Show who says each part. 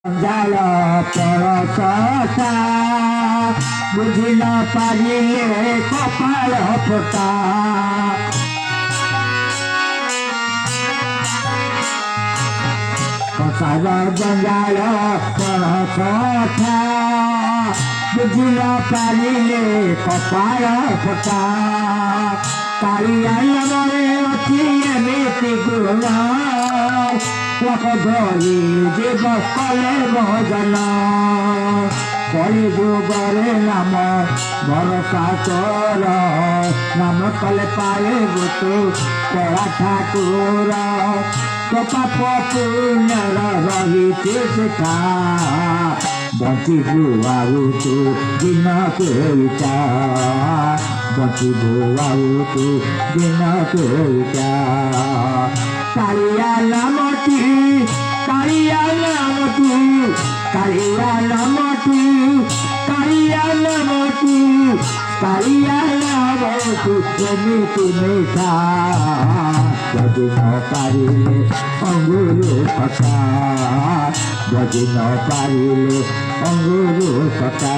Speaker 1: জল পরশা বুঝি ন পারিলে কপাল ফোটা কসার জঞ্জাল পরশা বুঝি ন পারিলে কপাল ফোটা কালিয়াই মরে অতি এমিতি গুণ ধরি জীব কলে ভজন কলি যুগরে নাম ভরসা কর নাম কলে পায়ে তু কলা ঠাকুর পাপ পুণ্যর রহিতে শিখা বঞ্চিবু ଆଉ ତୁ ଦିନ କେଇଟା ବଞ୍ଚିବୁ ଆଉ ତୁ ଦିନ କେଇଟା কালিয়া নামটি কালিয়া নামটি কালিয়া নামটি কালিয়া নামটি কালিয়া নামটি এমিতি মিঠা যদি ন পারিলে অঙ্গুরু কথা যদি ন পারিলে অঙ্গুরু কথা